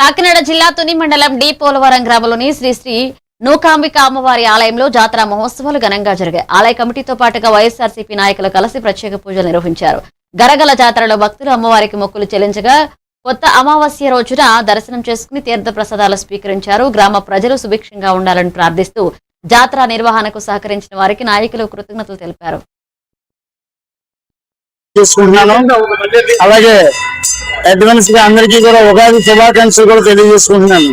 కాకినాడ జిల్లా తుని మండలం డి పోలవరం గ్రామంలోని శ్రీ శ్రీ నూకాంబిక అమ్మవారి ఆలయంలో జాతర మహోత్సవాలు ఘనంగా జరిగాయి. ఆలయ కమిటీతో పాటుగా వైఎస్ఆర్సీపీ నాయకులు కలిసి ప్రత్యేక పూజలు నిర్వహించారు. గరగల జాతరలో భక్తులు అమ్మవారికి మొక్కులు చెల్లించగా కొత్త అమావాస్య రోజున దర్శనం చేసుకుని తీర్థ ప్రసాదాలు స్వీకరించారు. గ్రామ ప్రజలు సుభిక్షంగా ఉండాలని ప్రార్థిస్తూ జాతర నిర్వహణకు సహకరించిన వారికి నాయకులు కృతజ్ఞతలు తెలిపారు. అలాగే అడ్వాన్స్ గా అందరికీ కూడా ఉగాది శుభాకాంక్షలు కూడా తెలియజేసుకుంటున్నాను.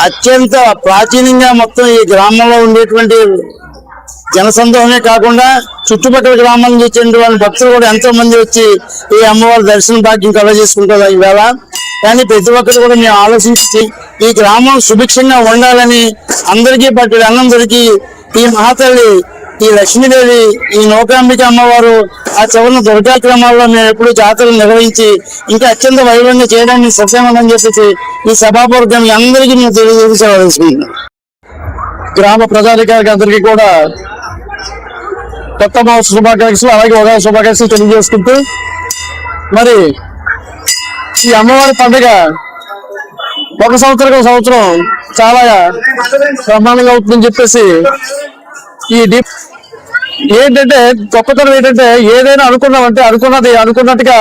అత్యంత ప్రాచీనంగా మొత్తం ఈ గ్రామంలో ఉండేటువంటి జనసందోహమే కాకుండా చుట్టుపక్కల గ్రామాల నుంచి వచ్చేటువంటి భక్తులు కూడా ఎంతో మంది వచ్చి ఈ అమ్మవారి దర్శన భాగ్యం కలగజేసుకుంటారు ఈవేళ. కానీ ప్రతి ఒక్కరు కూడా మేము ఆలోచించి ఈ గ్రామం సుభిక్షంగా ఉండాలని అందరికీ పట్టు అన్నం దొరికి ఈ మహాతల్లి ఈ లక్ష్మీదేవి ఈ నూకాంబిక అమ్మవారు ఆ చివరిన దుర్గా క్రమాల్లో మేము ఎప్పుడు జాతరలు నిర్వహించి ఇంకా అత్యంత వైభవంగా చేయడానికి సత్యమని చెప్పేసి ఈ సభాపూర్వకం అందరికీ మేము తెలియజేసుకుంటున్నాం. గ్రామ ప్రజాధికారికి అందరికీ కూడా కొత్త మహోత్సవ శుభాకాంక్షలు అలాగే ఉగాది శుభాకాంక్షలు తెలియజేసుకుంటూ మరి ఈ అమ్మవారి పండుగ ఒక సంవత్సరం చాలా బ్రహ్మాండంగా అవుతుందని చెప్పేసి ఈ ఏంటంటే గొప్పతనం ఏంటంటే ఏదైనా అనుకున్నామంటే అనుకున్నది అనుకున్నట్టుగా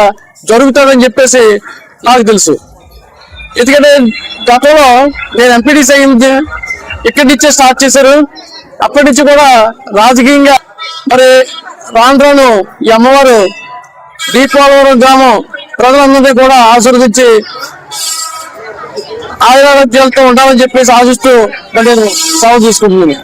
జరుగుతుందని చెప్పేసి నాకు తెలుసు. ఎందుకంటే గతంలో నేను ఎంపీటీసీ అయింది ఇక్కడి నుంచే స్టార్ట్ చేశారు. అప్పటి నుంచి కూడా రాజకీయంగా మరి రాను ఈ అమ్మవారు దీపోలవరం గ్రామం ప్రజలందరినీ కూడా ఆశీర్వదించి ఆయురారోగ్యాలతో ఉండాలని చెప్పేసి ఆశిస్తూ నేను సెలవు తీసుకుంటున్నాను.